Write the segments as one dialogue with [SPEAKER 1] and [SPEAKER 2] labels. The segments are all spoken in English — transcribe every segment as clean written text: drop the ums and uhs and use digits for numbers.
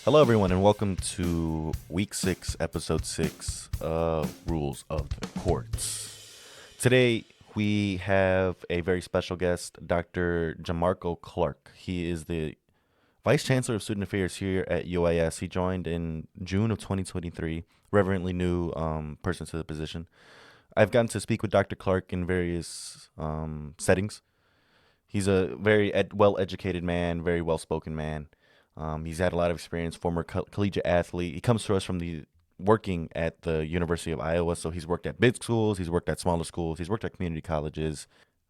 [SPEAKER 1] Hello, everyone, and welcome to Week 6, Episode 6 of Rules of the Courts. Today, we have a very special guest, Dr. Jamarco Clark. He is the Vice Chancellor of Student Affairs here at UIS. He joined in June of 2023, reverently new person to the position. I've gotten to speak with Dr. Clark in various settings. He's a very well-educated man, very well-spoken man. He's had a lot of experience, former collegiate athlete. He comes to us from the working at the University of Iowa, so he's worked at big schools, he's worked at smaller schools, he's worked at community colleges.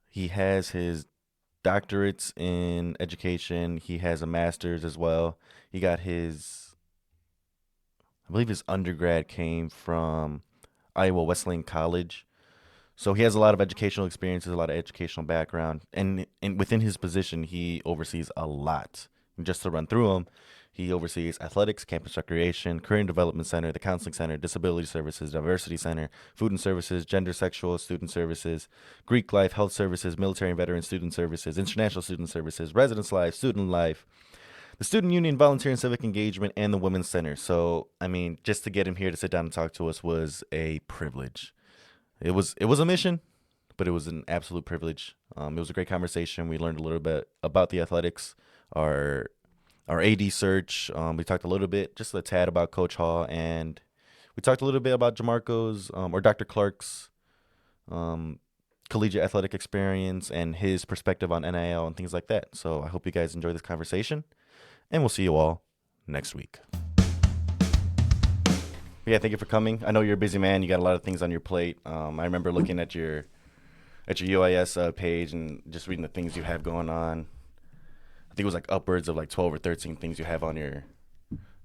[SPEAKER 1] He has his doctorates in education. He has a master's as well. He got I believe his undergrad came from Iowa Wesleyan College. So he has a lot of educational experiences, a lot of educational background, and within his position, he oversees a lot. And just to run through them, he oversees athletics, campus recreation, career and development center, the counseling center, disability services, diversity center, food and services, gender, sexual, student services, Greek life, health services, military and veteran student services, international student services, residence life, student life, the student union, volunteer and civic engagement, and the women's center. So, I mean, just to get him here to sit down and talk to us was a privilege. It was a mission, but it was an absolute privilege. It was a great conversation. We learned a little bit about the athletics, our AD search. We talked a little bit, just a tad about Coach Hall, and we talked a little bit about Jamarco's or Dr. Clark's collegiate athletic experience and his perspective on NIL and things like that. So I hope you guys enjoy this conversation, and we'll see you all next week. Yeah, thank you for coming. I know you're a busy man. You got a lot of things on your plate. I remember looking at your UIS page and just reading the things you have going on. I think it was like upwards of like 12 or 13 things you have on your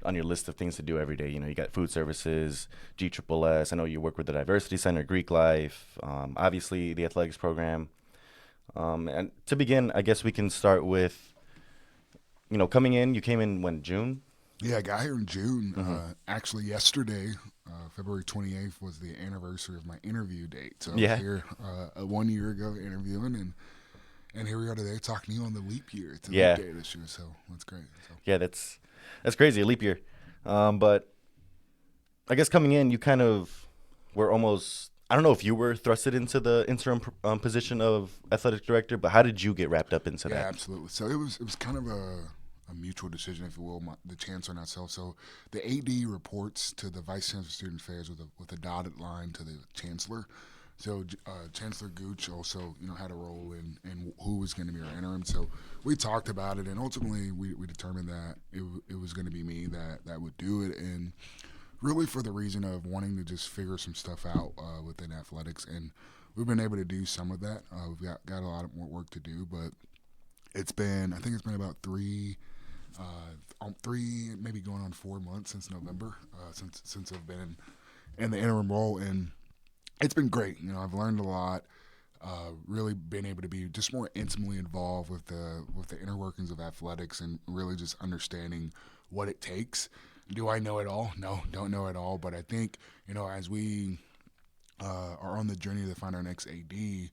[SPEAKER 1] list of things to do every day. You know, you got food services, GSSS. I know you work with the diversity center, Greek life, obviously the athletics program. And to begin, I guess we can start with, coming in. You came in when, June?
[SPEAKER 2] Yeah, I got here in June. Actually, yesterday, February 28th, was the anniversary of my interview date. So I was here 1 year ago interviewing, and here we are today talking to you on the leap year. It's a leap day this year, so that's great. So.
[SPEAKER 1] Yeah, that's crazy, a leap year. But I guess coming in, you kind of were almost, I don't know if you were thrusted into the interim position of athletic director, but how did you get wrapped up into that?
[SPEAKER 2] Yeah, absolutely. So it was kind of a mutual decision, if you will, the chancellor and myself. So the AD reports to the vice chancellor of student affairs with a dotted line to the chancellor. So Chancellor Gooch also, had a role in who was going to be our interim. So we talked about it, and ultimately we determined that it was going to be me that would do it, and really for the reason of wanting to just figure some stuff out within athletics. And we've been able to do some of that. We've got a lot more work to do, but I think it's been about three, maybe going on 4 months since November, since I've been in the interim role, and it's been great. I've learned a lot. Really been able to be just more intimately involved with the inner workings of athletics and really just understanding what it takes. Do I know it all? No, don't know it all. But I think as we are on the journey to find our next AD.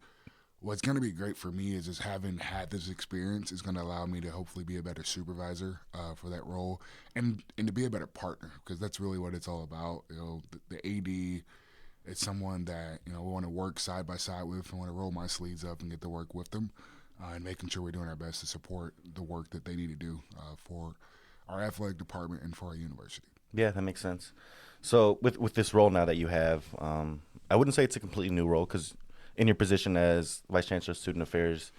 [SPEAKER 2] What's going to be great for me is just having had this experience is going to allow me to hopefully be a better supervisor for that role and to be a better partner, because that's really what it's all about. The AD is someone that we want to work side by side with. I want to roll my sleeves up and get to work with them and making sure we're doing our best to support the work that they need to do for our athletic department and for our university.
[SPEAKER 1] Yeah, that makes sense. So with this role now that you have, I wouldn't say it's a completely new role, because in your position as Vice Chancellor of Student Affairs,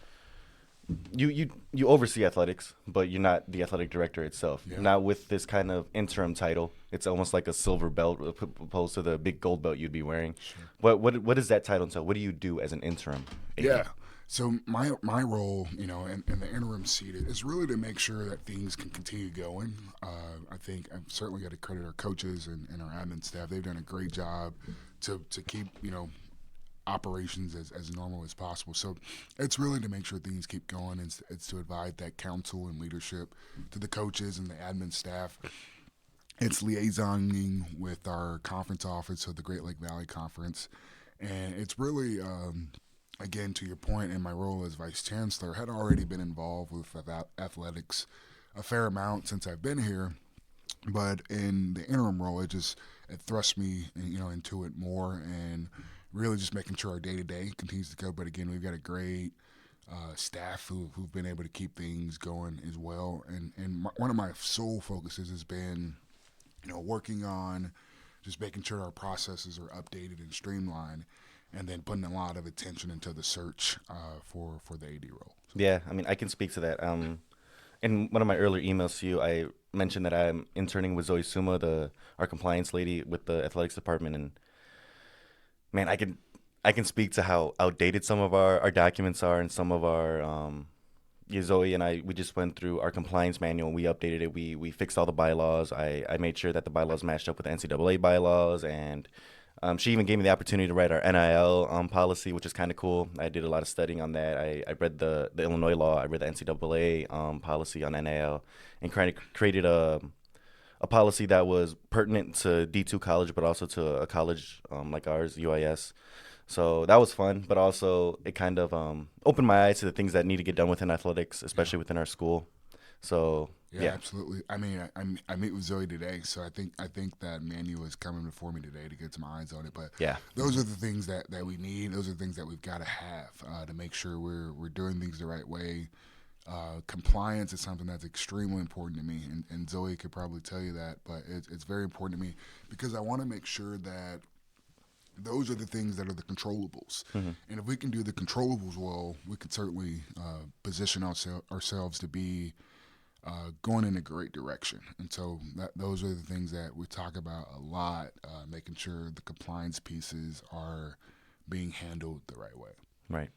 [SPEAKER 1] you oversee athletics, but you're not the athletic director itself. Yeah. Now with this kind of interim title, it's almost like a silver belt opposed to the big gold belt you'd be wearing. Sure. What is that title entail? What do you do as an interim AD?
[SPEAKER 2] Yeah. So my role, in the interim seat is really to make sure that things can continue going. I think I've certainly got to credit our coaches and our admin staff. They've done a great job to keep, operations as normal as possible. So it's really to make sure things keep going. It's to provide that counsel and leadership to the coaches and the admin staff. It's liaisoning with our conference office, so the Great Lake Valley Conference. And it's really, again, to your point, in my role as Vice Chancellor, had already been involved with athletics a fair amount since I've been here. But in the interim role, it thrust me, into it more, and really just making sure our day to day continues to go. But again, we've got a great staff who've been able to keep things going as well. And one of my sole focuses has been, working on just making sure our processes are updated and streamlined, and then putting a lot of attention into the search for the AD role. So,
[SPEAKER 1] Yeah, I mean, I can speak to that. In one of my earlier emails to you, I mentioned that I'm interning with Zoe Suma, the our compliance lady with the athletics department, and man, I can speak to how outdated some of our documents are, and some of our yeah, Zoe and I, we just went through our compliance manual and we updated it. We fixed all the bylaws. I made sure that the bylaws matched up with the NCAA bylaws, and she even gave me the opportunity to write our NIL policy, which is kind of cool. I did a lot of studying on that. I read the Illinois law. I read the NCAA policy on NIL, and kind of created a policy that was pertinent to D2 college, but also to a college like ours, UIS. So that was fun, but also it kind of opened my eyes to the things that need to get done within athletics,
[SPEAKER 2] yeah.
[SPEAKER 1] especially within our school. So
[SPEAKER 2] Yeah,
[SPEAKER 1] yeah,
[SPEAKER 2] absolutely. I mean, I meet with Zoe today, so I think that manual is coming before me today to get some eyes on it. But
[SPEAKER 1] yeah,
[SPEAKER 2] those are the things that we need. Those are the things that we've got to have to make sure we're doing things the right way. Compliance is something that's extremely important to me, and Zoe could probably tell you that. But it's very important to me because I want to make sure that those are the things that are the controllables.
[SPEAKER 1] hmm
[SPEAKER 2] And if we can do the controllables well, we can certainly position ourselves to be going in a great direction. And so those are the things that we talk about a lot, making sure the compliance pieces are being handled the right way.
[SPEAKER 1] right.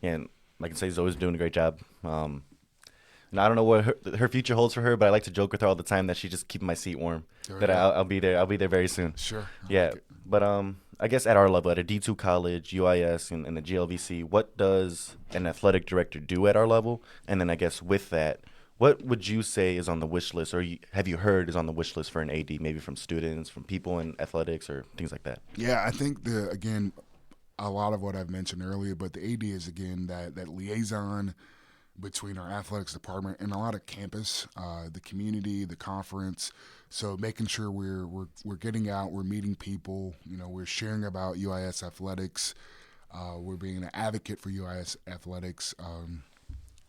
[SPEAKER 1] Yeah, and like I say, Zoe's doing a great job. And I don't know what her future holds for her, but I like to joke with her all the time that she's just keeping my seat warm.
[SPEAKER 2] There we
[SPEAKER 1] That
[SPEAKER 2] go.
[SPEAKER 1] I'll be there. I'll be there very soon.
[SPEAKER 2] Sure. I
[SPEAKER 1] Yeah,
[SPEAKER 2] like it.
[SPEAKER 1] but I guess at our level, at a D2 college, UIS, and the GLVC, what does an athletic director do at our level? And then I guess with that, what would you say is on the wish list, or have you heard is on the wish list for an AD, maybe from students, from people in athletics, or things like that?
[SPEAKER 2] Yeah, I think again, a lot of what I've mentioned earlier, but the AD is again that liaison between our athletics department and a lot of campus, the community, the conference. So making sure we're getting out, we're meeting people, we're sharing about UIS athletics, we're being an advocate for UIS athletics.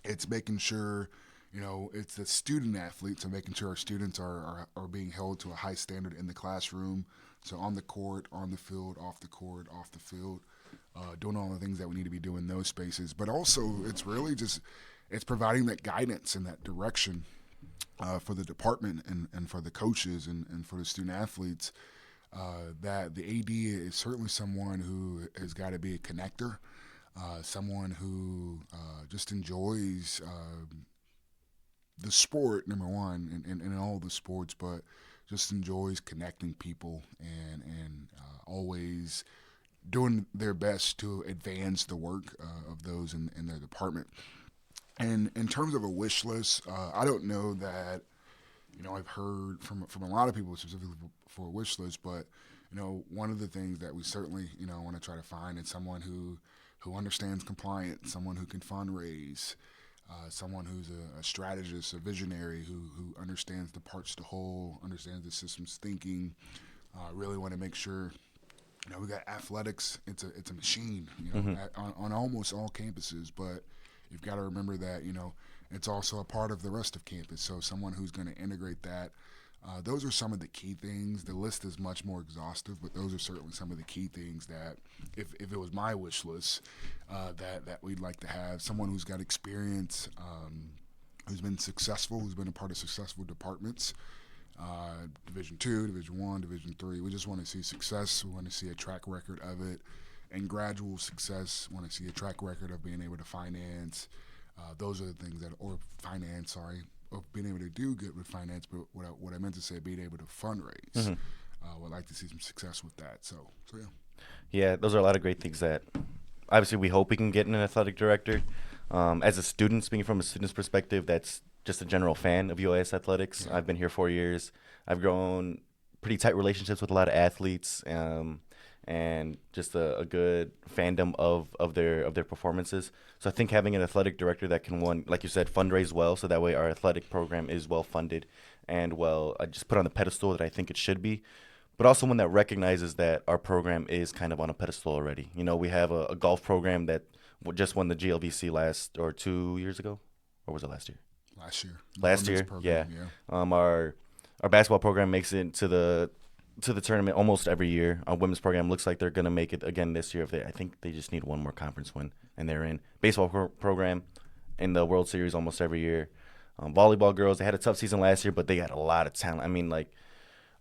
[SPEAKER 2] It's making sure, it's the student athletes and making sure our students are being held to a high standard in the classroom. So on the court, on the field, off the court, off the field, doing all the things that we need to be doing in those spaces. But also, it's really just it's providing that guidance and that direction for the department and for the coaches and for the student athletes. That the AD is certainly someone who has got to be a connector, someone who just enjoys the sport, number one, and in all the sports, but just enjoys connecting people and always doing their best to advance the work of those in their department. And in terms of a wish list, I don't know that I've heard from a lot of people specifically for a wish list, but one of the things that we certainly want to try to find is someone who understands compliance, someone who can fundraise, someone who's a strategist, a visionary who understands the parts to whole, understands the systems thinking. Really want to make sure we got athletics. It's a machine,
[SPEAKER 1] hmm
[SPEAKER 2] on almost all campuses. But you've got to remember that it's also a part of the rest of campus. So someone who's going to integrate that. Those are some of the key things. The list is much more exhaustive, but those are certainly some of the key things that, if it was my wish list, that we'd like to have. Someone who's got experience, who's been successful, who's been a part of successful departments, Division two, Division one, Division three. We just want to see success. We want to see a track record of it, and gradual success. We want to see a track record of being able to finance. Those are the things that, or finance, sorry, of being able to do good with finance. But what I meant to say, being able to fundraise.
[SPEAKER 1] hmm
[SPEAKER 2] Would like to see some success with that. So yeah.
[SPEAKER 1] Yeah, those are a lot of great things that obviously we hope we can get in an athletic director. As a student, speaking from a student's perspective, that's just a general fan of UIS athletics.
[SPEAKER 2] Yeah.
[SPEAKER 1] I've been here 4 years. I've grown pretty tight relationships with a lot of athletes, and just a good fandom of their performances. So I think having an athletic director that can, one, like you said, fundraise well, so that way our athletic program is well funded, and, well, I just put on the pedestal that I think it should be, but also one that recognizes that our program is kind of on a pedestal already. We have a golf program that just won the GLVC last, or 2 years ago, or was it last year?
[SPEAKER 2] Last year, the
[SPEAKER 1] Last
[SPEAKER 2] women's
[SPEAKER 1] year, yeah.
[SPEAKER 2] program, yeah.
[SPEAKER 1] Our basketball program makes it to the tournament almost every year. Our women's program looks like they're gonna make it again this year. If I think they just need one more conference win, and they're in. Baseball program in the World Series almost every year. Volleyball girls, they had a tough season last year, but they got a lot of talent. I mean, like,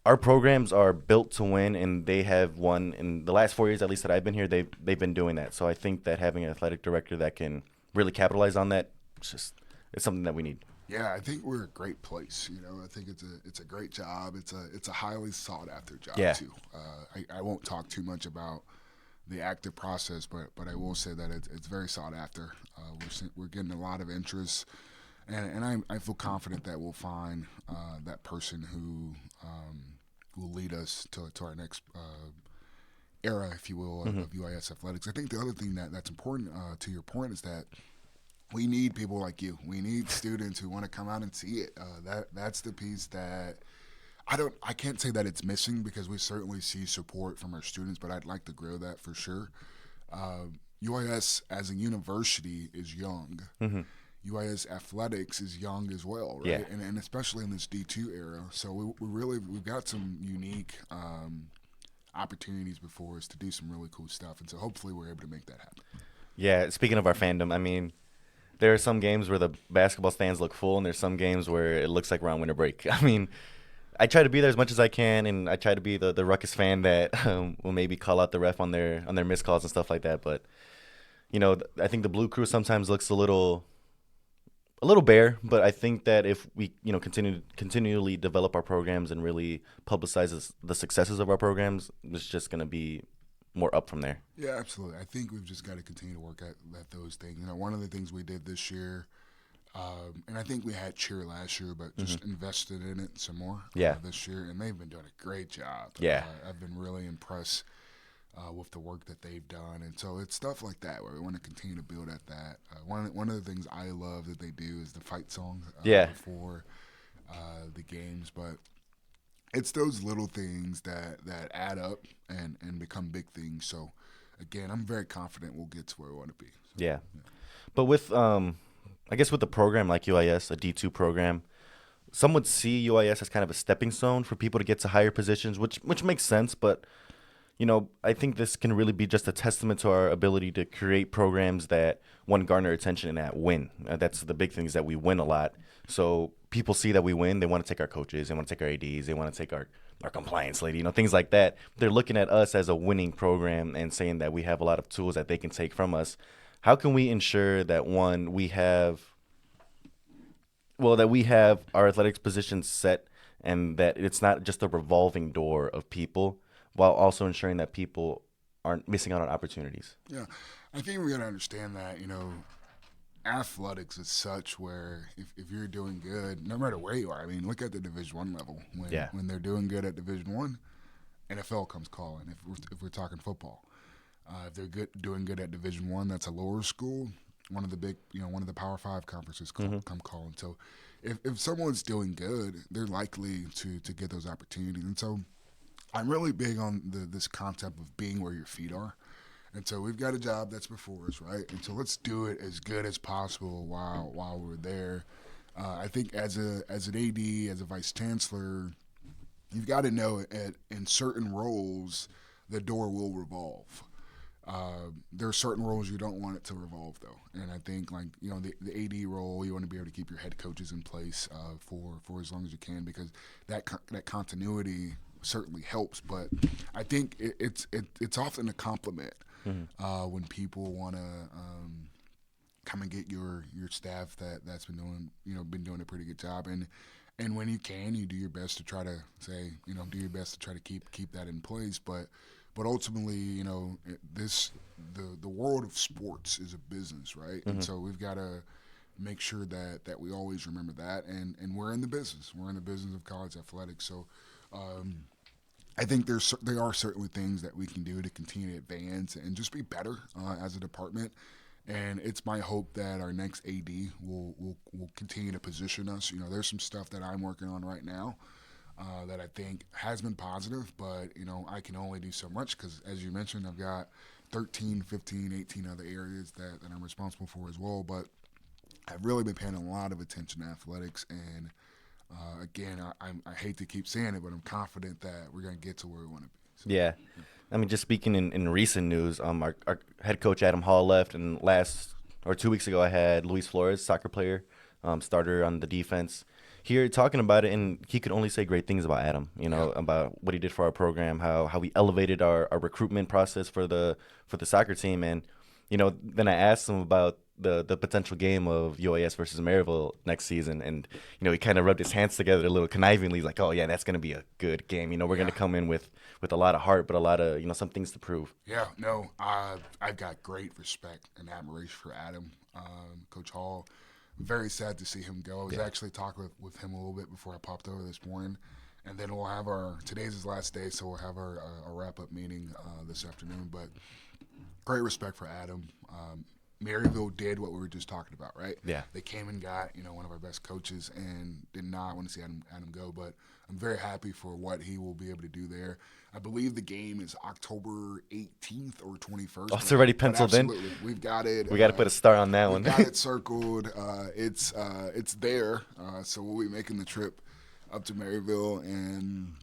[SPEAKER 1] our programs are built to win, and they have won in the last 4 years, at least that I've been here. They've been doing that. So I think that having an athletic director that can really capitalize on that, it's something that we need.
[SPEAKER 2] Yeah, I think we're a great place. I think it's a great job. It's a highly sought after job
[SPEAKER 1] Yeah.
[SPEAKER 2] too. I won't talk too much about the active process, but I will say that it's very sought after. We're getting a lot of interest, and I feel confident that we'll find that person who will lead us to our next era, if you will,
[SPEAKER 1] Hmm.
[SPEAKER 2] of UIS athletics. I think the other thing that's important to your point is that we need people like you. We need students who want to come out and see it. That's the piece that I can't say that it's missing, because we certainly see support from our students, but I'd like to grow that for sure. UIS as a university is young.
[SPEAKER 1] Hmm.
[SPEAKER 2] UIS athletics is young as well,
[SPEAKER 1] Yeah.
[SPEAKER 2] right? And especially in this D2 era. So we've got some unique opportunities before us to do some really cool stuff, and so hopefully we're able to make that happen.
[SPEAKER 1] Yeah. Speaking of our fandom, I mean, there are some games where the basketball stands look full, and there's some games where it looks like we're on winter break. I mean, I try to be there as much as I can, and I try to be the ruckus fan that will maybe call out the ref on their missed calls and stuff like that. But I think the blue crew sometimes looks a little bare. But I think that if we continually develop our programs and really publicize the successes of our programs, it's just gonna be more up from there.
[SPEAKER 2] Yeah, absolutely. I think we've just got to continue to work at those things. One of the things we did this year, and I think we had cheer last year, but
[SPEAKER 1] Hmm.
[SPEAKER 2] just invested in it some more
[SPEAKER 1] Yeah.
[SPEAKER 2] this year, and they've been doing a great job.
[SPEAKER 1] Yeah.
[SPEAKER 2] I've been really impressed with the work that they've done, and so it's stuff like that where we want to continue to build at that. One of the things I love that they do is the fight song
[SPEAKER 1] Yeah.
[SPEAKER 2] before the games, but it's those little things that add up and become big things. So again, I'm very confident we'll get to where we want to be. So,
[SPEAKER 1] Yeah.
[SPEAKER 2] yeah.
[SPEAKER 1] But with I guess with the program like UIS, a D2 program, some would see UIS as kind of a stepping stone for people to get to higher positions, which makes sense. But I think this can really be just a testament to our ability to create programs that one garner attention and that win. That's the big thing, is that we win a lot. So people see that we win, they want to take our coaches, they want to take our ADs, they want to take our compliance lady, things like that. They're looking at us as a winning program and saying that we have a lot of tools that they can take from us. How can we ensure that, one, that we have our athletics positions set, and that it's not just a revolving door of people, while also ensuring that people aren't missing out on opportunities?
[SPEAKER 2] Yeah, I think we got to understand that athletics is such where if you're doing good, no matter where you are. I mean, look at the Division 1 level. When
[SPEAKER 1] Yeah.
[SPEAKER 2] when they're doing good at Division 1, NFL comes calling. If we're talking football, if they're doing good at Division 1, that's a lower school. One of the Power 5 conferences
[SPEAKER 1] Hmm.
[SPEAKER 2] come calling. So if someone's doing good, they're likely to get those opportunities. And so I'm really big on this concept of being where your feet are. And so we've got a job that's before us, right? And so let's do it as good as possible while we're there. I think as an AD, as a vice chancellor, you've got to know in certain roles the door will revolve. There are certain roles you don't want it to revolve, though, and I think the AD role, you want to be able to keep your head coaches in place for as long as you can, because that continuity certainly helps. But I think it's often a compliment
[SPEAKER 1] Hmm.
[SPEAKER 2] when people want to come and get your staff that's been doing a pretty good job, and when you can, you do your best to try to keep that in place. But ultimately, the world of sports is a business, right? And
[SPEAKER 1] Hmm.
[SPEAKER 2] so we've got to make sure that we always remember that, and we're in the business. We're in the business of college athletics. So I think there are certainly things that we can do to continue to advance and just be better as a department. And it's my hope that our next AD will continue to position us. You know, there's some stuff that I'm working on right now that I think has been positive, but, you know, I can only do so much because, as you mentioned, I've got 13, 15, 18 other areas that I'm responsible for as well. But I've really been paying a lot of attention to athletics. And again, I hate to keep saying it, but I'm confident that we're going to get to where we want to be. So,
[SPEAKER 1] Yeah. I mean, just speaking in recent news, our head coach Adam Hall left, and last or 2 weeks ago, I had Luis Flores, soccer player, starter on the defense, here talking about it, and he could only say great things about Adam. You
[SPEAKER 2] yeah,
[SPEAKER 1] know, about what he did for our program, how we elevated our recruitment process for the soccer team, and then I asked him about the potential game of UAS versus Maryville next season, and he kind of rubbed his hands together a little connivingly. He's like, "Oh yeah, that's gonna be a good game. We're
[SPEAKER 2] yeah.
[SPEAKER 1] gonna come in with a lot of heart, but a lot of some things to prove."
[SPEAKER 2] Yeah, no, I've got great respect and admiration for Adam, Coach Hall. Very sad to see him go. I was
[SPEAKER 1] Yeah,
[SPEAKER 2] actually talking with him a little bit before I popped over this morning, and then today's his last day, so we'll have our wrap up meeting this afternoon. But great respect for Adam. Maryville did what we were just talking about, right?
[SPEAKER 1] yeah,
[SPEAKER 2] They came and got one of our best coaches, and did not want to see Adam go. But I'm very happy for what he will be able to do there. I believe the game is October 18th or 21st,
[SPEAKER 1] oh, it's already
[SPEAKER 2] but
[SPEAKER 1] penciled in.
[SPEAKER 2] absolutely, we've got it.
[SPEAKER 1] We got to put a star on that
[SPEAKER 2] We've
[SPEAKER 1] one.
[SPEAKER 2] got it circled. It's there, so we'll be making the trip up to Maryville and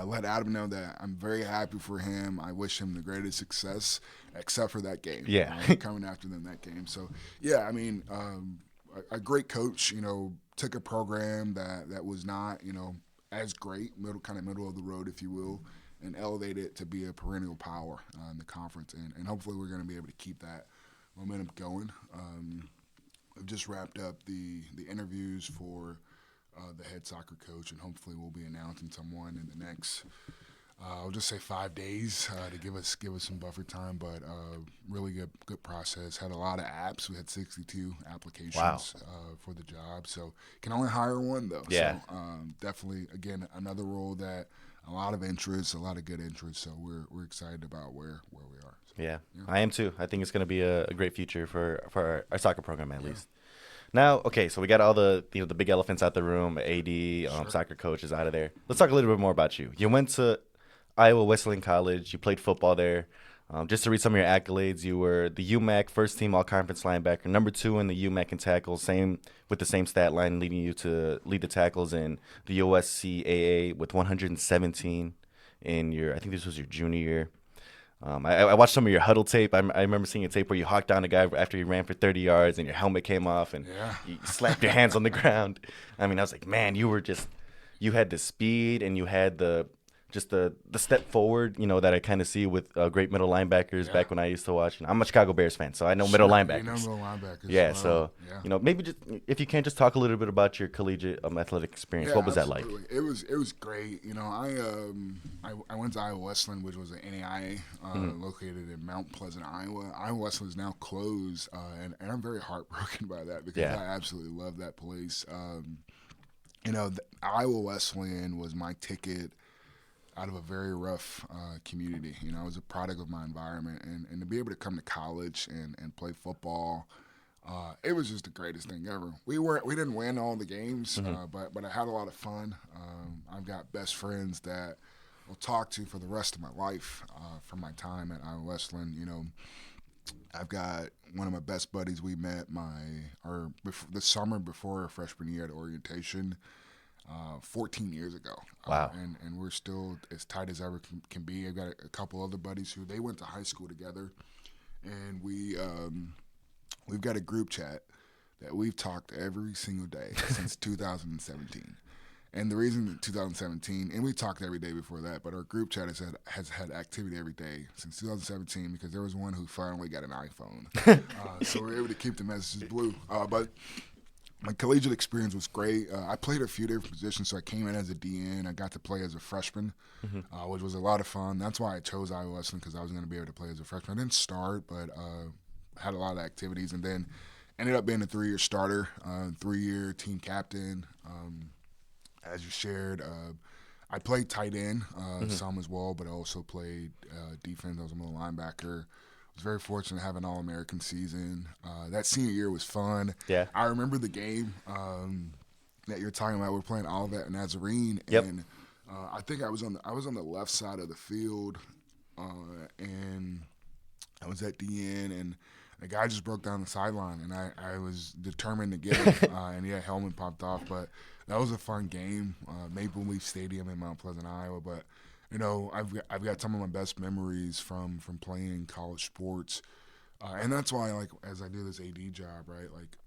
[SPEAKER 2] let Adam know that I'm very happy for him. I wish him the greatest success, except for that game.
[SPEAKER 1] Yeah,
[SPEAKER 2] Coming after them that game. So yeah, I mean, a great coach. Took a program that was not as great, middle of the road, if you will, and elevate it to be a perennial power in the conference. And hopefully we're going to be able to keep that momentum going. We've just wrapped up the interviews for the head soccer coach, and hopefully we'll be announcing someone in the next. I'll just say 5 days to give us some buffer time, but really good process. Had a lot of apps. We had 62
[SPEAKER 1] wow.
[SPEAKER 2] applications for the job, so can only hire one though.
[SPEAKER 1] Yeah,
[SPEAKER 2] So definitely, again, another role that a lot of interest, a lot of good interest. So we're excited about where we are. So,
[SPEAKER 1] yeah,
[SPEAKER 2] yeah,
[SPEAKER 1] I am too. I think it's going to be a great future for our soccer program at
[SPEAKER 2] yeah,
[SPEAKER 1] least. Now, okay, so we got all the big elephants out the room. AD,
[SPEAKER 2] sure.
[SPEAKER 1] soccer coach is out of there. Let's talk a little bit more about you. You went to Iowa Wesleyan College. You played football there. Just to read some of your accolades, you were the UMAC first team all conference linebacker, number 2 in the UMAC in tackles, same with the same stat line, leading you to lead the tackles in the OSCAA with 117 in I think this was your junior year. I watched some of your huddle tape. I remember seeing a tape where you hawked down a guy after he ran for 30 yards and your helmet came off and
[SPEAKER 2] Yeah.
[SPEAKER 1] you slapped your hands on the ground. I mean, I was like, man, you had the speed and you had the step forward, that I kind of see with great middle linebackers
[SPEAKER 2] Yeah.
[SPEAKER 1] back when I used to watch. I'm a Chicago Bears fan, so I know middle
[SPEAKER 2] Sure. You know
[SPEAKER 1] linebackers.
[SPEAKER 2] middle linebackers as
[SPEAKER 1] Yeah,
[SPEAKER 2] well.
[SPEAKER 1] so
[SPEAKER 2] Yeah.
[SPEAKER 1] maybe just if you can just talk a little bit about your collegiate athletic experience.
[SPEAKER 2] Yeah,
[SPEAKER 1] What was that like?
[SPEAKER 2] absolutely. It was great. I went to Iowa Wesleyan, which was an NAIA
[SPEAKER 1] Hmm.
[SPEAKER 2] located in Mount Pleasant, Iowa. Iowa Wesleyan is now closed, and I'm very heartbroken by that because
[SPEAKER 1] Yeah.
[SPEAKER 2] I absolutely love that place. Iowa Wesleyan was my ticket out of a very rough community. I was a product of my environment, and to be able to come to college and play football. It was just the greatest thing ever. We didn't win all the games,
[SPEAKER 1] Hmm.
[SPEAKER 2] but I had a lot of fun. I've got best friends that I'll talk to for the rest of my life from my time at Iowa Wesleyan. I've got one of my best buddies. We met the summer before our freshman year at orientation, 14 years ago,
[SPEAKER 1] Wow.
[SPEAKER 2] and we're still as tight as ever can be. I've got a couple other buddies who they went to high school together, and we've got a group chat that we've talked every single day since 2017. And the reason 2017, and we talked every day before that, but our group chat has had activity every day since 2017 because there was one who finally got an iPhone. So we were able to keep the messages blue. But my collegiate experience was great. I played a few different positions, so I came in as a DN. I got to play as a freshman,
[SPEAKER 1] Hmm.
[SPEAKER 2] which was a lot of fun. That's why I chose Iowa Wesleyan because I was going to be able to play as a freshman. I didn't start, but had a lot of activities, and then ended up being a 3-year starter, 3-year team captain. As you shared, I played tight end
[SPEAKER 1] Hmm.
[SPEAKER 2] some as well, but I also played defense. I was a middle linebacker. was very fortunate to have an All-American season. That senior year was fun.
[SPEAKER 1] Yeah.
[SPEAKER 2] I remember the game that you're talking about. We're playing Olivet and Nazarene,
[SPEAKER 1] Yep.
[SPEAKER 2] and I think I was on the left side of the field, and I was at the end, and the guy just broke down the sideline, and I was determined to get him, and yeah, helmet popped off. But that was a fun game, Maple Leaf Stadium in Mount Pleasant, Iowa. But I've got some of my best memories from playing college sports, and that's why like as I do this AD job, right? Like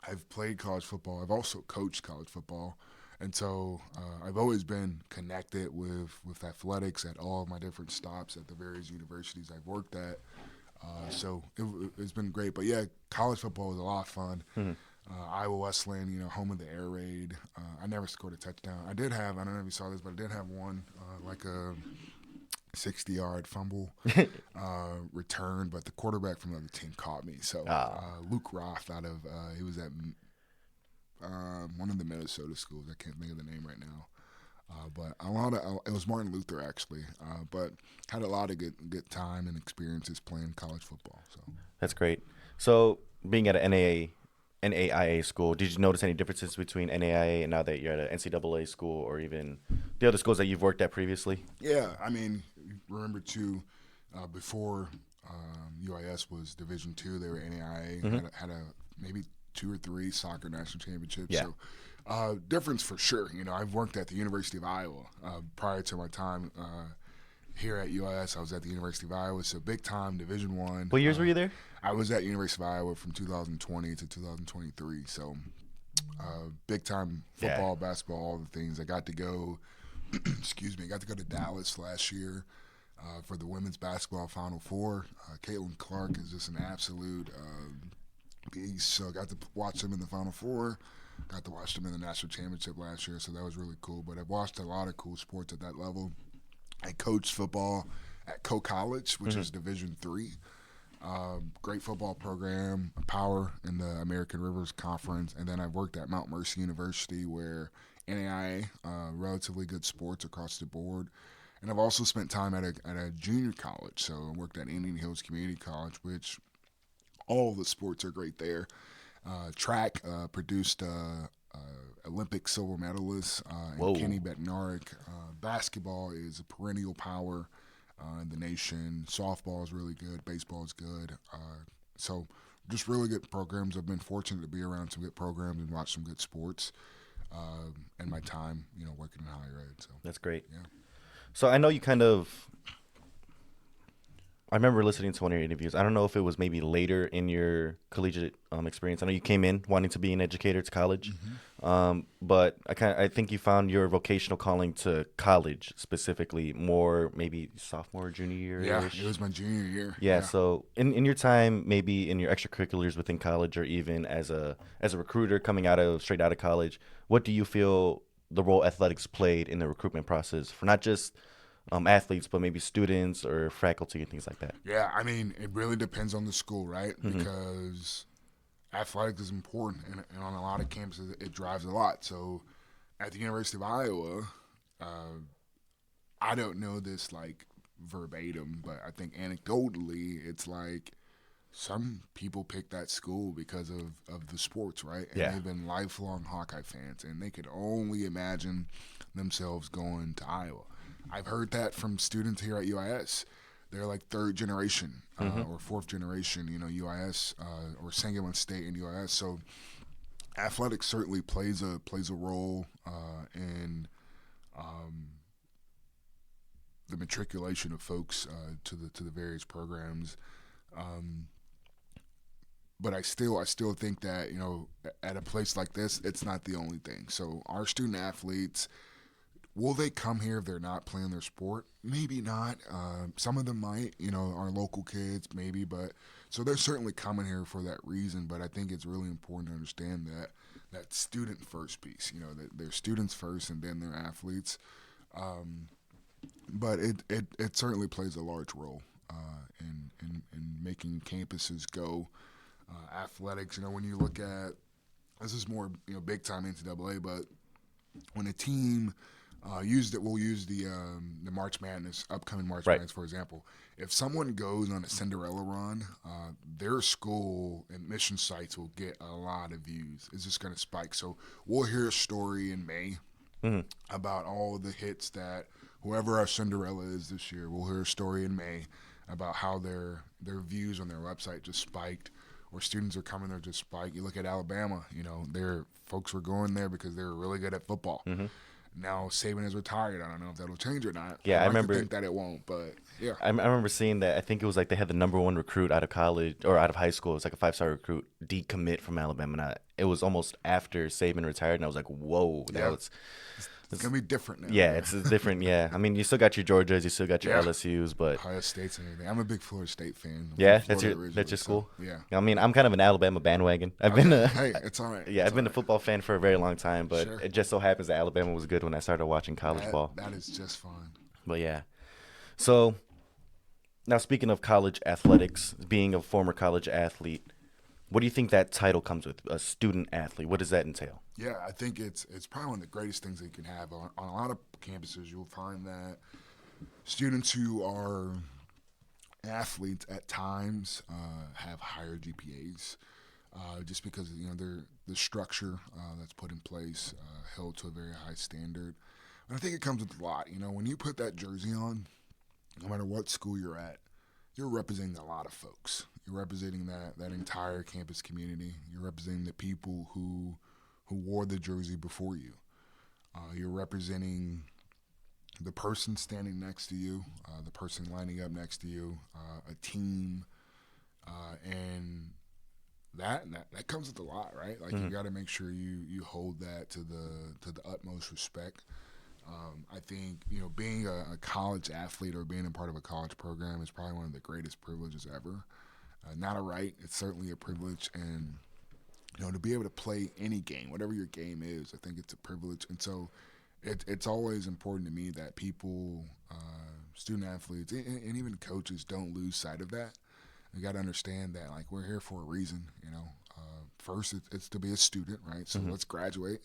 [SPEAKER 2] I've played college football. I've also coached college football, and so I've always been connected with athletics at all of my different stops at the various universities I've worked at. So it's been great. But yeah, college football was a lot of fun.
[SPEAKER 1] Mhm.
[SPEAKER 2] Iowa Wesleyan, home of the air raid. I never scored a touchdown. I did have, I don't know if you saw this, but I did have one, like a 60-yard fumble return, but the quarterback from the other team caught me. So
[SPEAKER 1] Ah,
[SPEAKER 2] Luke Roth he was at one of the Minnesota schools. I can't think of the name right now. But it was Martin Luther actually, but had a lot of good time and experiences playing college football. So
[SPEAKER 1] that's great. So, being at an NAIA school, did you notice any differences between NAIA and now that you're at an NCAA school, or even the other schools that you've worked at previously?
[SPEAKER 2] yeah, I mean, remember too, before UIS was Division II, they were NAIA,
[SPEAKER 1] Hmm.
[SPEAKER 2] had a maybe 2 or 3 soccer national championships.
[SPEAKER 1] Yeah.
[SPEAKER 2] So difference for sure. I've worked at the University of Iowa prior to my time here at UIS. I was at the University of Iowa, so big time Division I.
[SPEAKER 1] What years were you there?
[SPEAKER 2] I was at University of Iowa from 2020 to 2023. So big time
[SPEAKER 1] Yeah.
[SPEAKER 2] football, basketball, all the things. I got to go. Excuse me. I got to go to Dallas last year for the women's basketball Final Four. Caitlin Clark is just an absolute beast. So I got to watch them in the Final Four. Got to watch them in the national championship last year, so that was really cool. But I've watched a lot of cool sports at that level. I coached football at Co College, which is Division III. Great football program, power in the American Rivers Conference, and then I worked at Mount Mercy University, where NAIA, relatively good sports across the board. And I've also spent time at a junior college, so I worked at Indian Hills Community College, which all the sports are great there. Track produced Olympic silver medalist and
[SPEAKER 1] Whoa.
[SPEAKER 2] Kenny Bednarik. Basketball is a perennial power in the nation. Softball is really good. Baseball is good. So just really good programs. I've been fortunate to be around some good programs and watch some good sports in my time, working in higher ed. So
[SPEAKER 1] That's great.
[SPEAKER 2] yeah.
[SPEAKER 1] So I know you kind of. I remember listening to one of your interviews. I don't know if it was maybe later in your collegiate experience. I know you came in wanting to be an educator to college, but I think you found your vocational calling to college specifically more maybe sophomore junior year
[SPEAKER 2] Yeah,
[SPEAKER 1] ish.
[SPEAKER 2] it was my junior year.
[SPEAKER 1] Yeah. So in your time, maybe in your extracurriculars within college, or even as a recruiter coming straight out of college, what do you feel the role athletics played in the recruitment process for not just athletes, but maybe students or faculty and things like that?
[SPEAKER 2] Yeah, I mean, it really depends on the school, right?
[SPEAKER 1] Hmm.
[SPEAKER 2] Because athletics is important, and on a lot of campuses, it drives a lot. So at the University of Iowa, uh, I don't know this like verbatim, but I think anecdotally, it's like some people pick that school because of the sports, right? And
[SPEAKER 1] Yeah.
[SPEAKER 2] they've been lifelong Hawkeye fans, and they could only imagine themselves going to Iowa. I've heard that from students here at UIS. They're like third generation
[SPEAKER 1] Hmm.
[SPEAKER 2] or fourth generation, UIS or Sangamon State and UIS. So athletics certainly plays a role in the matriculation of folks to the various programs. Um, but I still think that at a place like this, it's not the only thing. So our student athletes, will they come here if they're not playing their sport? Maybe not. Some of them might, our local kids, maybe. But so they're certainly coming here for that reason. But I think it's really important to understand that student first piece. That they're students first and then they're athletes. But it certainly plays a large role in making campuses go. Athletics, when you look at this is more big time NCAA, but when a team We'll use the March Madness, upcoming March
[SPEAKER 1] Right.
[SPEAKER 2] Madness, for example. If someone goes on a Cinderella run, their school admission sites will get a lot of views. It's just going to spike. So we'll hear a story in May
[SPEAKER 1] Hmm.
[SPEAKER 2] about all the hits that whoever our Cinderella is this year. We'll hear a story in May about how their views on their website just spiked, or students are coming there just spiked. You look at Alabama, their folks were going there because they were really good at football.
[SPEAKER 1] Hmm.
[SPEAKER 2] Now Saban is retired. I don't know if that'll change or not.
[SPEAKER 1] Yeah,
[SPEAKER 2] I'd
[SPEAKER 1] I
[SPEAKER 2] like to
[SPEAKER 1] remember.
[SPEAKER 2] think that it won't, but yeah,
[SPEAKER 1] I remember seeing that. I think it was like they had the number one recruit out of college or out of high school. It was like a 5-star recruit decommit from Alabama. And it was almost after Saban retired, and I was like, "Whoa, that
[SPEAKER 2] yeah,
[SPEAKER 1] was."
[SPEAKER 2] it's gonna be different now.
[SPEAKER 1] Yeah, it's different. Yeah, I mean, you still got your Georgias, you still got your
[SPEAKER 2] Yeah,
[SPEAKER 1] LSU's, but
[SPEAKER 2] Ohio State's and everything. I'm a big Florida State fan. I'm
[SPEAKER 1] yeah,
[SPEAKER 2] from Florida originally,
[SPEAKER 1] that's your
[SPEAKER 2] so
[SPEAKER 1] school.
[SPEAKER 2] yeah.
[SPEAKER 1] I mean, I'm kind of an Alabama bandwagon. I've been
[SPEAKER 2] Okay,
[SPEAKER 1] a
[SPEAKER 2] hey, it's all right.
[SPEAKER 1] yeah,
[SPEAKER 2] It's
[SPEAKER 1] I've
[SPEAKER 2] all
[SPEAKER 1] been a
[SPEAKER 2] right.
[SPEAKER 1] football fan for a very long time, but
[SPEAKER 2] Sure,
[SPEAKER 1] it just so happens that Alabama was good when I started watching college ball.
[SPEAKER 2] that is just fine.
[SPEAKER 1] But yeah, so now speaking of college athletics, being a former college athlete, what do you think that title comes with? A student athlete. What does that entail?
[SPEAKER 2] Yeah, I think it's probably one of the greatest things that you can have on a lot of campuses. You'll find that students who are athletes at times have higher GPAs, just because the structure that's put in place held to a very high standard. And I think it comes with a lot. When you put that jersey on, no matter what school you're at, you're representing a lot of folks. You're representing that entire campus community. You're representing the people who wore the jersey before you. You're representing the person standing next to you, the person lining up next to you, a team, and that comes with a lot, right? Like
[SPEAKER 1] Hmm.
[SPEAKER 2] you got to make sure you hold that to the utmost respect. I think being a college athlete or being a part of a college program is probably one of the greatest privileges ever. Not a right; it's certainly a privilege, and to be able to play any game, whatever your game is, I think it's a privilege. And so it's always important to me that people, student athletes, and even coaches don't lose sight of that. You got to understand that like we're here for a reason. First it's to be a student, right? So
[SPEAKER 1] Hmm.
[SPEAKER 2] let's graduate.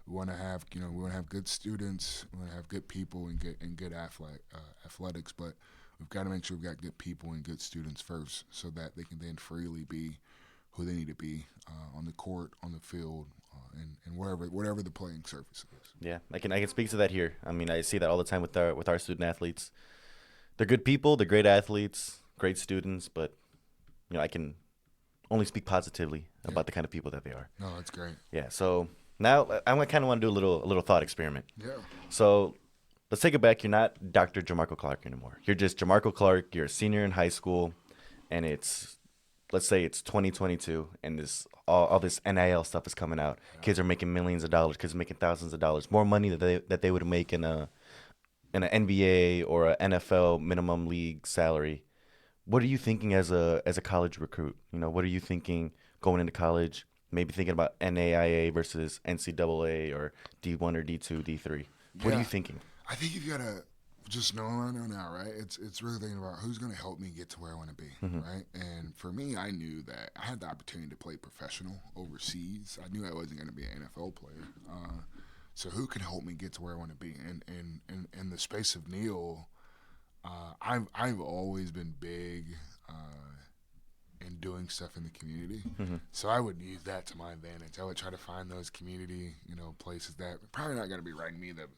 [SPEAKER 2] We want to have we want to have good students. We want to have good people and good athletics, but we've got to make sure we've got good people and good students first, so that they can then freely be who they need to be on the court, on the field, and whatever the playing surface is.
[SPEAKER 1] Yeah, I can speak to that here. I mean, I see that all the time with our student athletes. They're good people, they're great athletes, great students, but I can only speak positively
[SPEAKER 2] Yeah,
[SPEAKER 1] about the kind of people that they are.
[SPEAKER 2] no, that's great.
[SPEAKER 1] Yeah. So now I kind of want to do a little thought experiment.
[SPEAKER 2] Yeah,
[SPEAKER 1] So let's take it back. You're not Dr. Jamarco Clark anymore. You're just Jamarco Clark. You're a senior in high school, and let's say it's 2022, and this all this NIL stuff is coming out. Kids are making millions of dollars. Kids are making thousands of dollars, more money that they would make in an NBA or a NFL minimum league salary. What are you thinking as a college recruit? What are you thinking going into college? Maybe thinking about NAIA versus NCAA or D1 or D2, D3. What are
[SPEAKER 2] yeah.
[SPEAKER 1] you thinking?
[SPEAKER 2] I think you've got to just know what I know now, right? It's really thinking about who's going to help me get to where I want to be,
[SPEAKER 1] Hmm.
[SPEAKER 2] right? And for me, I knew that I had the opportunity to play professional overseas. I knew I wasn't going to be an NFL player. So who can help me get to where I want to be? And in the space of Neil, I've always been big in doing stuff in the community.
[SPEAKER 1] Hmm.
[SPEAKER 2] So I would use that to my advantage. I would try to find those community, places that probably not going to be writing me the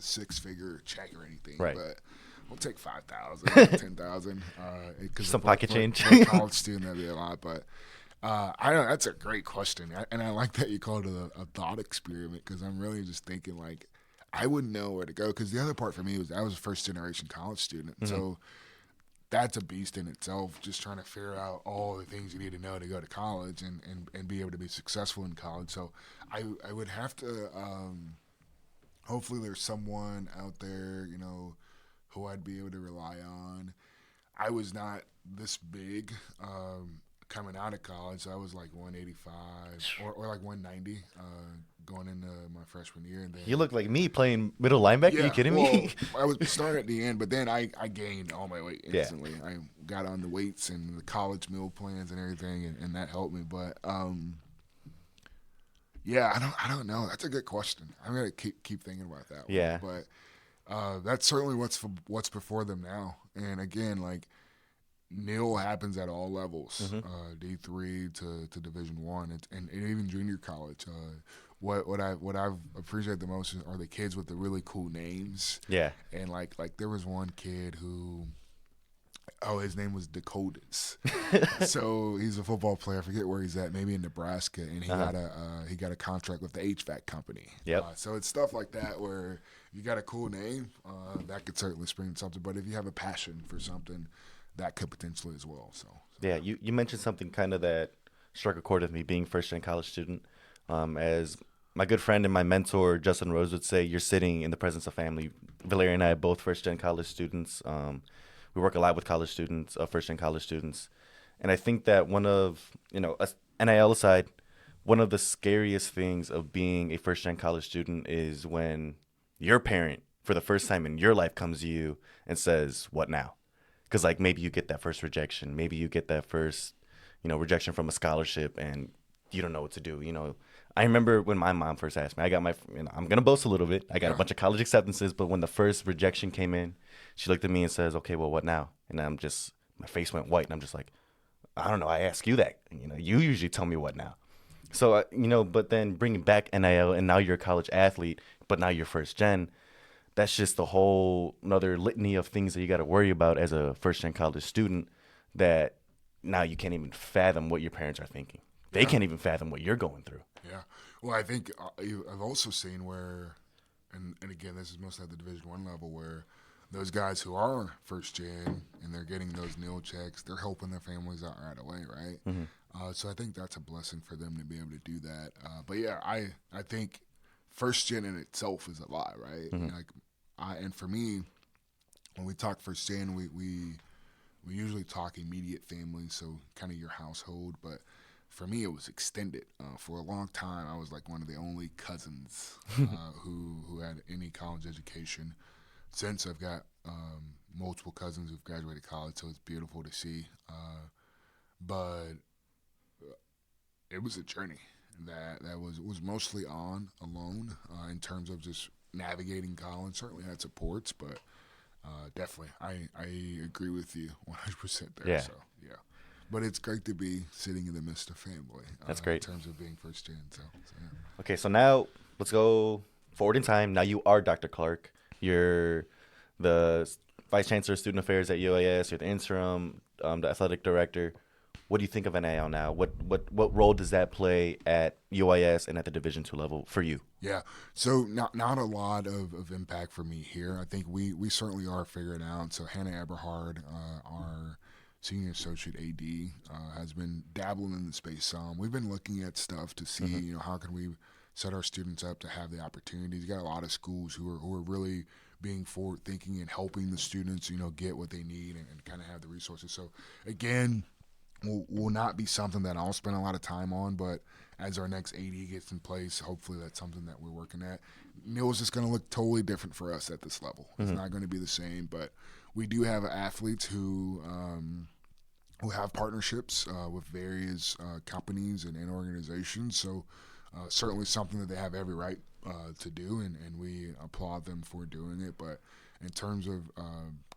[SPEAKER 2] 6-figure check or anything,
[SPEAKER 1] Right.
[SPEAKER 2] but we'll take 5,000, 10,000. Because
[SPEAKER 1] Some pocket change.
[SPEAKER 2] for a college student, that'd be a lot. But I don't know. That's a great question, and I like that you called it a thought experiment, because I'm really just thinking like I wouldn't know where to go. Because the other part for me was I was a first generation college student, so that's a beast in itself. Just trying to figure out all the things you need to know to go to college and be able to be successful in college. So I would have to. Hopefully, there's someone out there, who I'd be able to rely on. I was not this big coming out of college. So I was like 185 or like 190 going into my freshman year. And then
[SPEAKER 1] You look like me playing middle linebacker. Are you
[SPEAKER 2] yeah,
[SPEAKER 1] kidding
[SPEAKER 2] well,
[SPEAKER 1] me?
[SPEAKER 2] I was starting at the end, but then I gained all my weight
[SPEAKER 1] Yeah.
[SPEAKER 2] instantly. I got on the weights and the college meal plans and everything, and that helped me. But Yeah, I don't know. That's a good question. I'm gonna keep thinking about that one.
[SPEAKER 1] Yeah.
[SPEAKER 2] But that's certainly what's before them now. And again, like nil happens at all levels,
[SPEAKER 1] Hmm.
[SPEAKER 2] D3 to Division 1, and even junior college. What I've appreciated the most are the kids with the really cool names,
[SPEAKER 1] Yeah.
[SPEAKER 2] and like there was one kid who, oh, his name was Dakotas. So he's a football player. I forget where he's at. Maybe in Nebraska, and
[SPEAKER 1] Uh-huh.
[SPEAKER 2] he got a contract with the HVAC company.
[SPEAKER 1] Yep.
[SPEAKER 2] So it's stuff like that where you got a cool name that could certainly spring something. But if you have a passion for something, that could potentially as well. So
[SPEAKER 1] Yeah,
[SPEAKER 2] yeah.
[SPEAKER 1] you mentioned something kind of that struck a chord with me being first gen college student. As my good friend and my mentor, Justin Rose, would say, you're sitting in the presence of family. Valeria and I are both first gen college students. We work a lot with college students, first gen college students. And I think that one of, NIL aside, one of the scariest things of being a first gen college student is when your parent, for the first time in your life, comes to you and says, "What now?" Because like maybe you get that first rejection, maybe you get that first, rejection from a scholarship, and you don't know what to do. I remember when my mom first asked me. I got my, I'm gonna boast a little bit. I got a
[SPEAKER 2] Yeah.
[SPEAKER 1] bunch of college acceptances, but when the first rejection came in, she looked at me and says, "Okay, well, what now?" And I'm just, my face went white, and I'm just like, I don't know. I ask you that. You usually tell me what now. So, but then bringing back NIL, and now you're a college athlete, but now you're first gen. That's just a whole another litany of things that you got to worry about as a first gen college student. That now you can't even fathom what your parents are thinking. They
[SPEAKER 2] Yeah.
[SPEAKER 1] can't even fathom what you're going through.
[SPEAKER 2] Yeah. Well, I think I've also seen where, and again, this is mostly at the Division 1 level, where those guys who are first gen and they're getting those nil checks, they're helping their families out right away, right?
[SPEAKER 1] Hmm.
[SPEAKER 2] So I think that's a blessing for them to be able to do that. But yeah, I think first gen in itself is a lot, right?
[SPEAKER 1] Hmm.
[SPEAKER 2] Like, and for me, when we talk first gen, we usually talk immediate family, so kind of your household. But for me, it was extended. For a long time, I was like one of the only cousins who had any college education. Since I've got multiple cousins who've graduated college, so it's beautiful to see. But it was a journey that was mostly on alone in terms of just navigating college. Certainly had supports, but definitely I agree with you 100% there.
[SPEAKER 1] Yeah,
[SPEAKER 2] So yeah, but it's great to be sitting in the midst of family
[SPEAKER 1] that's
[SPEAKER 2] in
[SPEAKER 1] great.
[SPEAKER 2] terms of being first gen. So yeah.
[SPEAKER 1] Okay, so now let's go forward in time. Now you are Dr. Clark. You're the vice chancellor of student affairs at UAS. You're the interim, the athletic director. What do you think of NIL now? What role does that play at UIS and at the Division 2 level for you?
[SPEAKER 2] Yeah, so not a lot of impact for me here. I think we certainly are figuring out. So Hannah Eberhard, our senior associate AD, has been dabbling in the space some. We've been looking at stuff to see,
[SPEAKER 1] Hmm.
[SPEAKER 2] how can we set our students up to have the opportunities. You got a lot of schools who are really being forward thinking and helping the students, get what they need and kind of have the resources. So again, will not be something that I'll spend a lot of time on, but as our next AD gets in place, hopefully that's something that we're working at. Neil is just going to look totally different for us at this level. It's
[SPEAKER 1] Hmm.
[SPEAKER 2] not going to be the same, but we do have athletes who have partnerships with various companies and organizations. So certainly something that they have every right to do, and we applaud them for doing it. But in terms of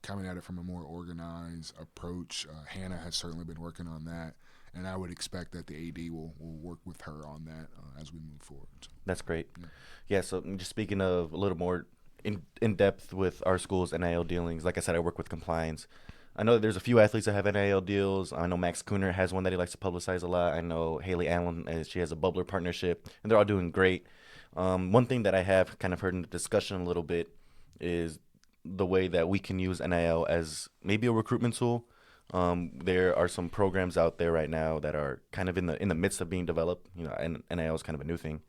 [SPEAKER 2] coming at it from a more organized approach, Hannah has certainly been working on that, and I would expect that the AD will work with her on that as we move forward. So,
[SPEAKER 1] That's great.
[SPEAKER 2] yeah.
[SPEAKER 1] Yeah, so just speaking of a little more in depth with our school's NIL dealings, like I said, I work with compliance. I know that there's a few athletes that have NIL deals. I know Max Cooner has one that he likes to publicize a lot. I know Haley Allen, she has a Bubbler partnership, and they're all doing great. One thing that I have kind of heard in the discussion a little bit is the way that we can use NIL as maybe a recruitment tool. There are some programs out there right now that are kind of in the midst of being developed. And NIL is kind of a new thing.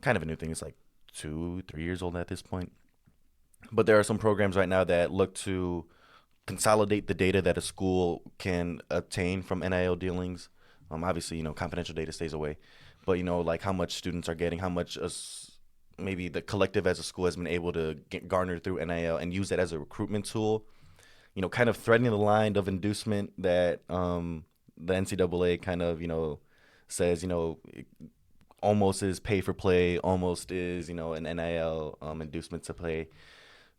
[SPEAKER 1] Kind of a new thing. It's like 2, 3 years old at this point. But there are some programs right now that look to consolidate the data that a school can obtain from NIL dealings. Obviously, confidential data stays away, but like how much students are getting, how much maybe the collective as a school has been able to garner through NIL and use that as a recruitment tool. Kind of threading the line of inducement that the NCAA kind of says almost is pay for play, almost is an NIL inducement to play.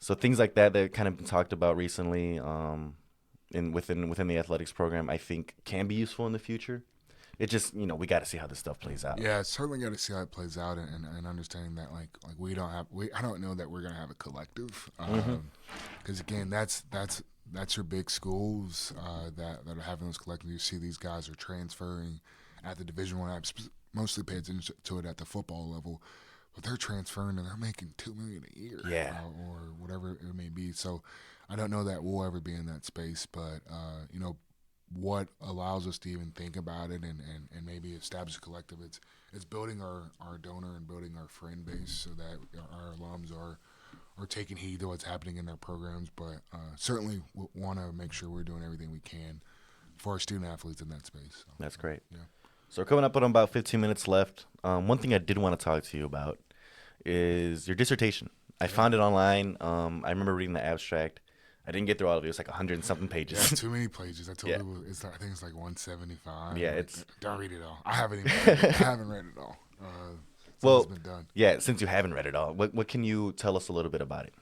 [SPEAKER 1] So things like that that kind of been talked about recently, within the athletics program, I think can be useful in the future. It just we got to see how this stuff plays out.
[SPEAKER 2] Yeah, certainly got to see how it plays out, and understanding that like we don't have I don't know that we're gonna have a collective,
[SPEAKER 1] Hmm.
[SPEAKER 2] because again that's your big schools that are having those collectives. You see these guys are transferring at the Division One. I mostly pay attention to it at the football level, but they're transferring and they're making $2 million a year,
[SPEAKER 1] Yeah,
[SPEAKER 2] or whatever it may be. So I don't know that we'll ever be in that space, but what allows us to even think about it and maybe establish a collective. It's building our donor and building our friend base so that our alums are taking heed to what's happening in their programs. But certainly want to make sure we're doing everything we can for our student athletes in that space. So,
[SPEAKER 1] that's great.
[SPEAKER 2] yeah.
[SPEAKER 1] So we're coming up on about 15 minutes left. One thing I did want to talk to you about is your dissertation. I
[SPEAKER 2] Yeah.
[SPEAKER 1] found it online. I remember reading the abstract. I didn't get through all of it. It was like 100 and something
[SPEAKER 2] Yeah, it's
[SPEAKER 1] pages.
[SPEAKER 2] too many pages. I told
[SPEAKER 1] Yeah,
[SPEAKER 2] people I think it's like 175.
[SPEAKER 1] yeah.
[SPEAKER 2] Like,
[SPEAKER 1] It's
[SPEAKER 2] don't read it all. I haven't even read it. I haven't read it all. Some has
[SPEAKER 1] well,
[SPEAKER 2] been done.
[SPEAKER 1] yeah. Since you haven't read it all, what can you tell us a little bit about it?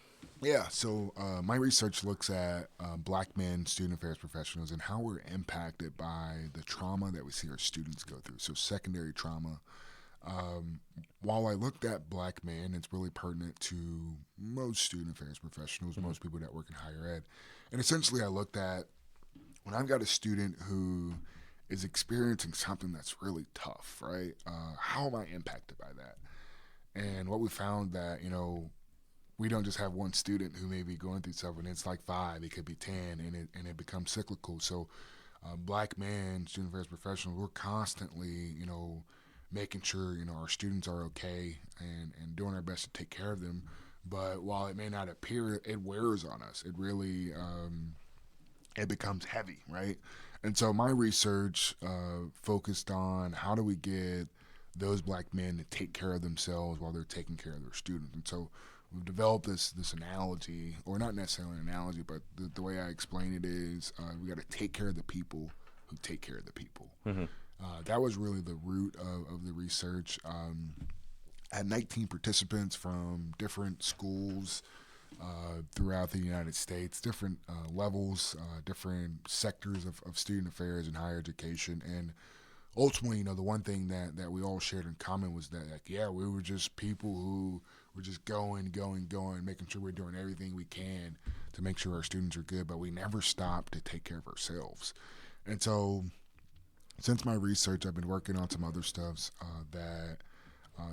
[SPEAKER 2] Yeah, so my research looks at black men, student affairs professionals, and how we're impacted by the trauma that we see our students go through. So, secondary trauma. Um, while I looked at black men, it's really pertinent to most student affairs professionals,
[SPEAKER 1] Hmm.
[SPEAKER 2] most people that work in higher ed. And essentially, I looked at when I've got a student who is experiencing something that's really tough, right? How am I impacted by that? And what we found that, we don't just have one student who may be going through something. It's like five, it could be 10, and it becomes cyclical. So, black men, student affairs professionals, we're constantly, making sure our students are okay and doing our best to take care of them. But while it may not appear, it wears on us. It really it becomes heavy, right? And so my research focused on how do we get those black men to take care of themselves while they're taking care of their students. And so we've developed this analogy, or not necessarily an analogy, but the way I explain it is we got to take care of the people who take care of the people.
[SPEAKER 1] Hmm.
[SPEAKER 2] That was really the root of the research. I had 19 participants from different schools throughout the United States, different levels, different sectors of student affairs and higher education. And ultimately, the one thing that we all shared in common was that, like, yeah, we were just people who were just going, making sure we're doing everything we can to make sure our students are good, but we never stopped to take care of ourselves. And so, since my research, I've been working on some other stuffs that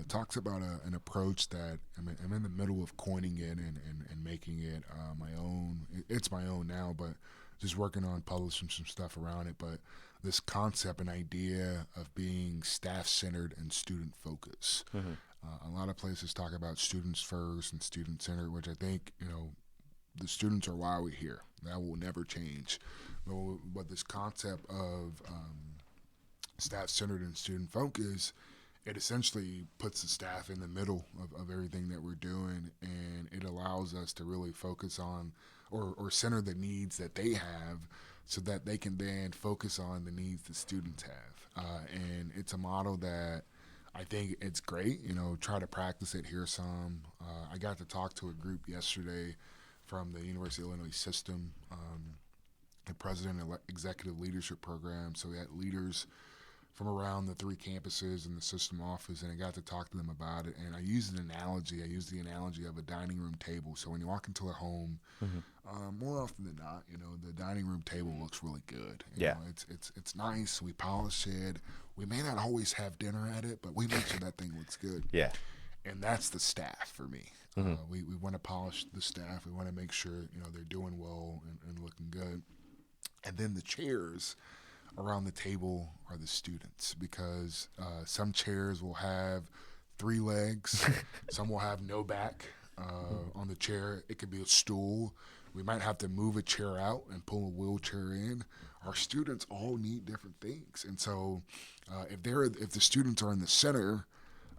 [SPEAKER 2] talks about an approach that I'm in the middle of coining it and making it my own. It's my own now, but just working on publishing some stuff around it. But this concept and idea of being staff centered and student focused.
[SPEAKER 1] Hmm.
[SPEAKER 2] A lot of places talk about students first and student centered, which I think, the students are why we're here. That will never change. But this concept of staff centered and student focused, it essentially puts the staff in the middle of everything that we're doing, and it allows us to really focus on or center the needs that they have so that they can then focus on the needs the students have. And it's a model that I think it's great. Try to practice it here some. I got to talk to a group yesterday from the University of Illinois system, the president and executive leadership program. So we had leaders from around the three campuses and the system office, and I got to talk to them about it. And I used an analogy. I used the analogy of a dining room table. So when you walk into a home,
[SPEAKER 1] Hmm.
[SPEAKER 2] more often than not, the dining room table looks really good.
[SPEAKER 1] Yeah.
[SPEAKER 2] It's nice. We polish it. We may not always have dinner at it, but we make sure that thing looks good.
[SPEAKER 1] Yeah.
[SPEAKER 2] And that's the staff for me.
[SPEAKER 1] Hmm.
[SPEAKER 2] We want to polish the staff. We want to make sure they're doing well and looking good. And then the chairs around the table are the students, because some chairs will have three legs, some will have no back on the chair. It could be a stool. We might have to move a chair out and pull a wheelchair in. Our students all need different things, and so if the students are in the center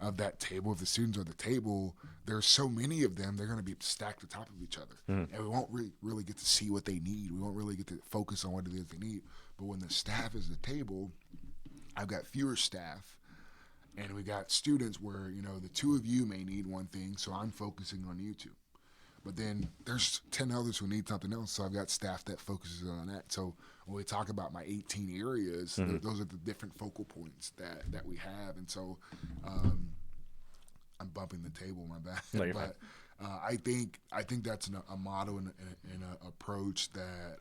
[SPEAKER 2] of that table, if the students are at the table, there's so many of them, they're going to be stacked on top of each other.
[SPEAKER 1] Hmm.
[SPEAKER 2] And we won't really get to see what they need. We won't really get to focus on what it is they need. But when the staff is at the table, I've got fewer staff And we got students where, the two of you may need one thing, so I'm focusing on you two. But then there's 10 others who need something else, so I've got staff that focuses on that. So when we talk about my 18 areas, those are the different focal points that we have. And so I'm bumping the table, my bad.
[SPEAKER 1] No, you're fine.
[SPEAKER 2] But I think that's a model and an approach that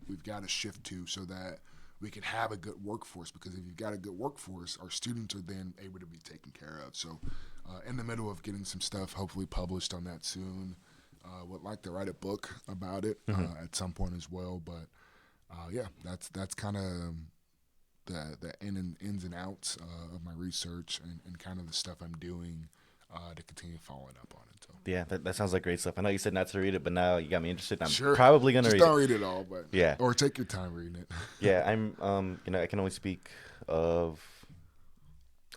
[SPEAKER 2] we've got to shift to, so that we can have a good workforce. Because if you've got a good workforce, our students are then able to be taken care of. So in the middle of getting some stuff hopefully published on that soon. Would like to write a book about it at some point as well. But yeah, that's kind of the ins and outs of my research, and kind of the stuff I'm doing to continue following up on it. So
[SPEAKER 1] Yeah, that sounds like great stuff. I know you said not to read it, but now you got me interested. I'm
[SPEAKER 2] sure,
[SPEAKER 1] probably gonna
[SPEAKER 2] just
[SPEAKER 1] read
[SPEAKER 2] don't
[SPEAKER 1] it.
[SPEAKER 2] read it all, but
[SPEAKER 1] Yeah,
[SPEAKER 2] or take your time reading it.
[SPEAKER 1] yeah. I'm I can only speak of.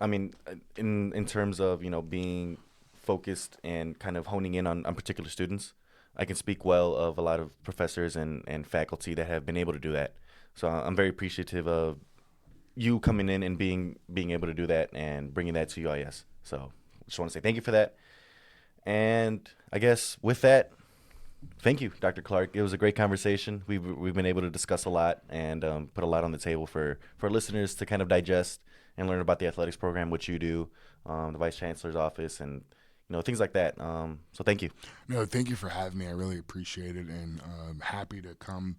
[SPEAKER 1] I mean, in terms of being focused and kind of honing in on particular students, I can speak well of a lot of professors and faculty that have been able to do that. So I'm very appreciative of you coming in and being able to do that and bringing that to UIS. So just want to say thank you for that. And I guess with that, thank you, Dr. Clark. It was a great conversation. We've been able to discuss a lot and put a lot on the table for listeners to kind of digest and learn about the athletics program, which you do, the Vice Chancellor's office, and things like that. So thank you.
[SPEAKER 2] No, thank you for having me. I really appreciate it, and happy to come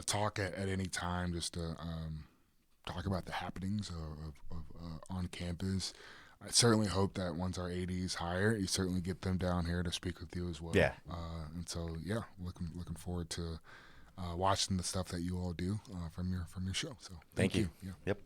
[SPEAKER 2] talk at any time, just to talk about the happenings of on campus. I certainly hope that once our ADs hire, you certainly get them down here to speak with you as well.
[SPEAKER 1] Yeah.
[SPEAKER 2] And so yeah, looking forward to watching the stuff that you all do from your show. So
[SPEAKER 1] Thank you.
[SPEAKER 2] Yeah.
[SPEAKER 1] Yep.